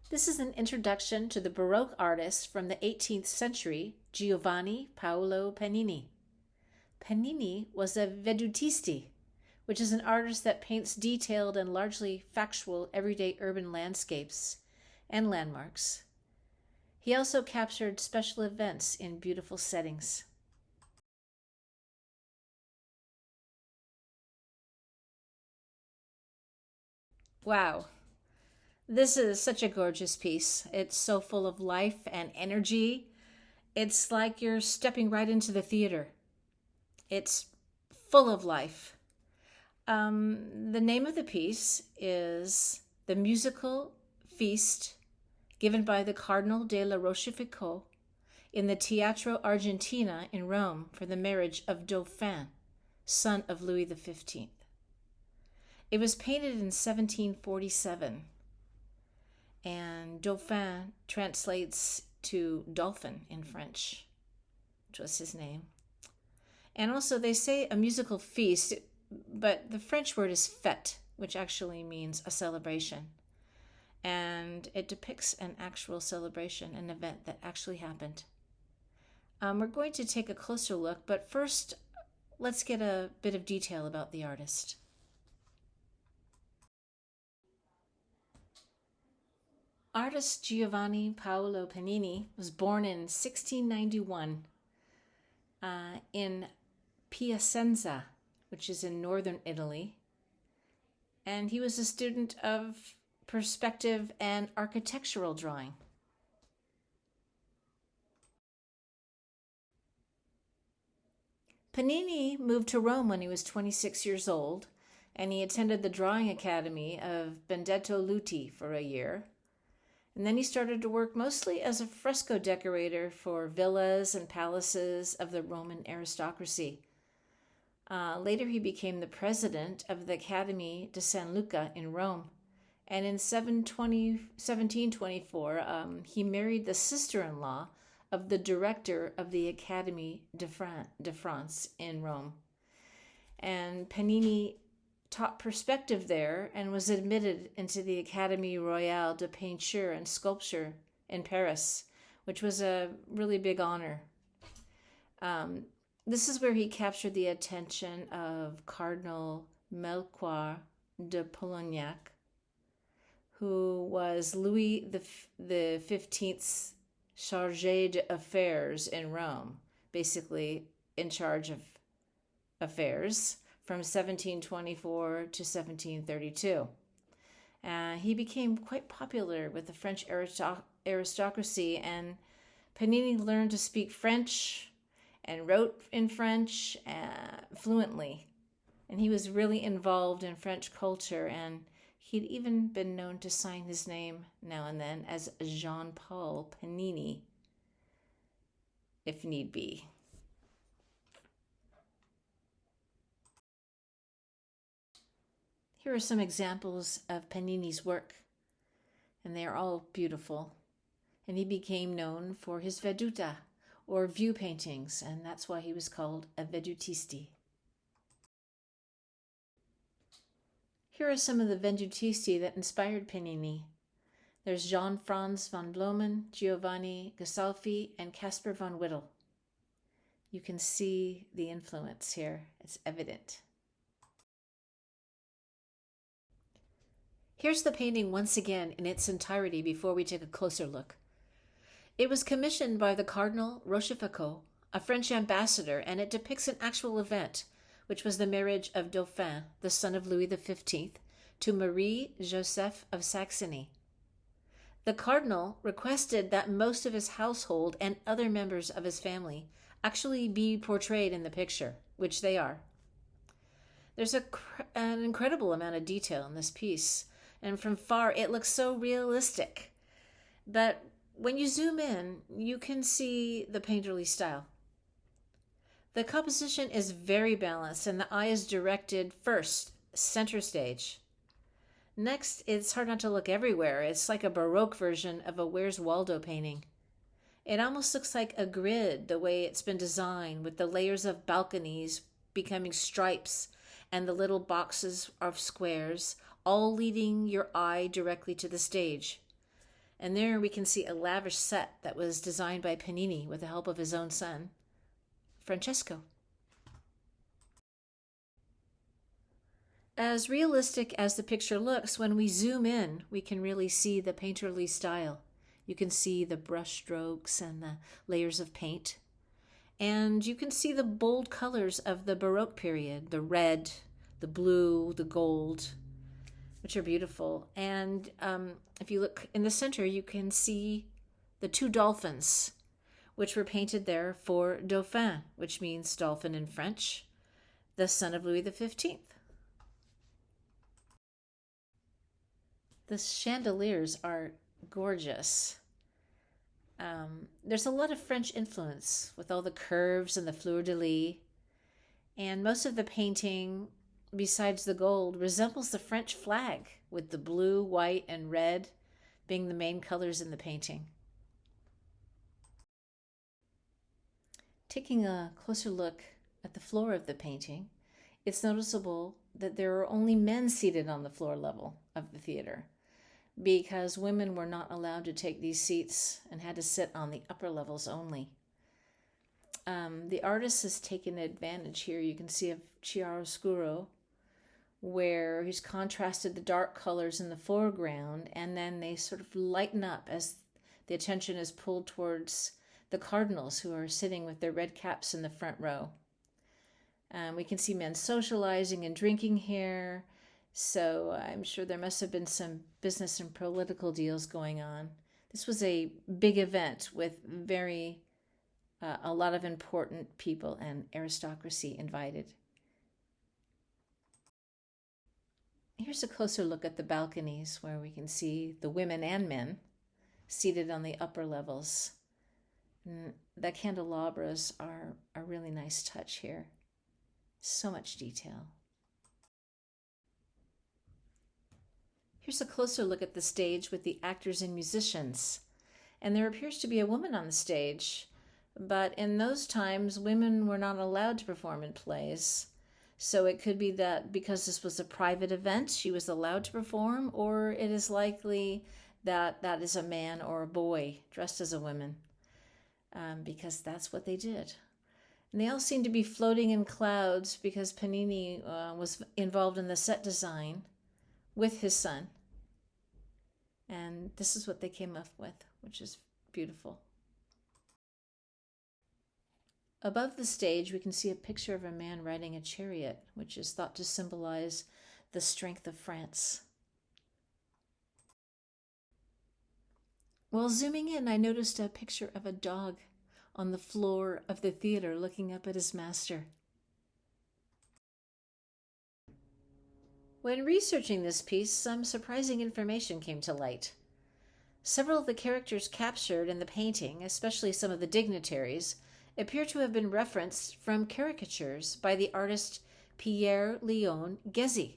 This is an introduction to the Baroque artist from the 18th century, Giovanni Paolo Panini. Panini was a vedutisti, which is an artist that paints detailed and largely factual everyday urban landscapes and landmarks. He also captured special events in beautiful settings. Wow, this is such a gorgeous piece. It's so full of life and energy. It's like you're stepping right into the theater. It's full of life. The name of the piece is The Musical Feast given by the Cardinal de la Rochefoucauld in the Teatro Argentina in Rome for the marriage of Dauphin, son of Louis XV. It was painted in 1747, and Dauphin translates to dolphin in French, which was his name. And also they say a musical feast, but the French word is fête, which actually means a celebration. And it depicts an actual celebration, an event that actually happened. We're going to take a closer look, but first, let's get a bit of detail about the artist. Artist Giovanni Paolo Panini was born in 1691 in Piacenza, which is in northern Italy. And he was a student of perspective and architectural drawing. Panini moved to Rome when he was 26 years old, and he attended the drawing academy of Benedetto Luti for a year. And then he started to work mostly as a fresco decorator for villas and palaces of the Roman aristocracy. Later, he became the president of the Academy de San Luca in Rome. And in 1724, he married the sister-in-law of the director of the Académie de France in Rome. And Panini taught perspective there and was admitted into the Académie Royale de Peinture and Sculpture in Paris, which was a really big honor. This is where he captured the attention of Cardinal Melchior de Polignac, who was Louis XV's chargé d'affaires in Rome, basically in charge of affairs from 1724 to 1732. He became quite popular with the French aristocracy, and Panini learned to speak French and wrote in French fluently. And he was really involved in French culture, and he'd even been known to sign his name now and then as Jean-Paul Panini, if need be. Here are some examples of Panini's work, and they are all beautiful. And he became known for his veduta, or view paintings, and that's why he was called a vedutisti. Here are some of the vedutisti that inspired Panini. There's Jean Franz von Blomen, Giovanni Ghisolfi, and Caspar von Wittel. You can see the influence here. It's evident. Here's the painting once again in its entirety before we take a closer look. It was commissioned by the Cardinal Rochefoucauld, a French ambassador, and it depicts an actual event, which was the marriage of Dauphin, the son of Louis XV, to Marie Joseph of Saxony. The cardinal requested that most of his household and other members of his family actually be portrayed in the picture, which they are. There's an incredible amount of detail in this piece, and from far it looks so realistic. But when you zoom in, you can see the painterly style. The composition is very balanced, and the eye is directed first, center stage. Next, it's hard not to look everywhere. It's like a Baroque version of a Where's Waldo painting. It almost looks like a grid, the way it's been designed, with the layers of balconies becoming stripes and the little boxes of squares, all leading your eye directly to the stage. And there we can see a lavish set that was designed by Panini with the help of his own son, Francesco. As realistic as the picture looks, when we zoom in, we can really see the painterly style. You can see the brush strokes and the layers of paint. And you can see the bold colors of the Baroque period, the red, the blue, the gold, which are beautiful. And if you look in the center, you can see the two dolphins, which were painted there for Dauphin, which means dolphin in French, the son of Louis XV. The chandeliers are gorgeous. There's a lot of French influence with all the curves and the fleur-de-lis. And most of the painting, besides the gold, resembles the French flag, with the blue, white, and red being the main colors in the painting. Taking a closer look at the floor of the painting, it's noticeable that there are only men seated on the floor level of the theater, because women were not allowed to take these seats and had to sit on the upper levels only. The artist has taken advantage here. You can see a chiaroscuro, where he's contrasted the dark colors in the foreground, and then they sort of lighten up as the attention is pulled towards the cardinals, who are sitting with their red caps in the front row. We can see men socializing and drinking here. So I'm sure there must have been some business and political deals going on. This was a big event with a lot of important people and aristocracy invited. Here's a closer look at the balconies, where we can see the women and men seated on the upper levels. And the candelabras are a really nice touch here. So much detail. Here's a closer look at the stage with the actors and musicians. And there appears to be a woman on the stage, but in those times, women were not allowed to perform in plays. So it could be that because this was a private event, she was allowed to perform, or it is likely that that is a man or a boy dressed as a woman, because that's what they did. And they all seem to be floating in clouds because Panini was involved in the set design with his son. And this is what they came up with, which is beautiful. Above the stage, we can see a picture of a man riding a chariot, which is thought to symbolize the strength of France. While zooming in, I noticed a picture of a dog on the floor of the theater looking up at his master. When researching this piece, some surprising information came to light. Several of the characters captured in the painting, especially some of the dignitaries, appear to have been referenced from caricatures by the artist Pierre Léon Ghezzi.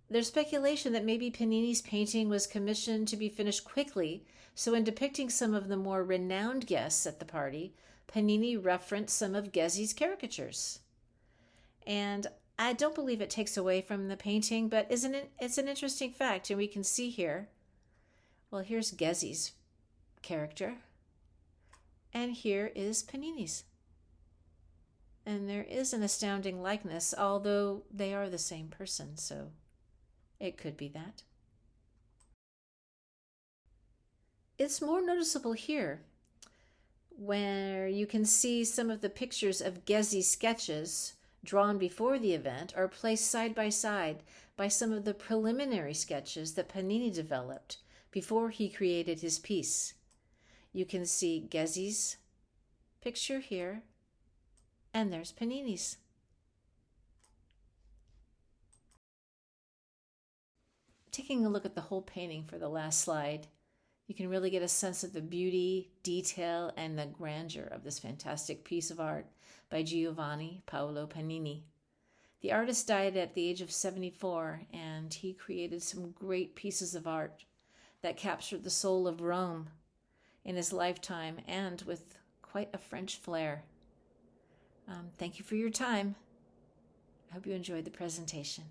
There's speculation that maybe Panini's painting was commissioned to be finished quickly, so in depicting some of the more renowned guests at the party, Panini referenced some of Ghezzi's caricatures. And I don't believe it takes away from the painting, but it's an interesting fact, and we can see here, well, here's Ghezzi's character, and here is Panini's. And there is an astounding likeness, although they are the same person, so it could be that. It's more noticeable here, where you can see some of the pictures of Ghezzi's sketches drawn before the event are placed side by some of the preliminary sketches that Panini developed before he created his piece. You can see Ghezzi's picture here, and there's Panini's. Taking a look at the whole painting for the last slide, you can really get a sense of the beauty, detail, and the grandeur of this fantastic piece of art by Giovanni Paolo Panini. The artist died at the age of 74, and he created some great pieces of art that captured the soul of Rome in his lifetime, and with quite a French flair. Thank you for your time. I hope you enjoyed the presentation.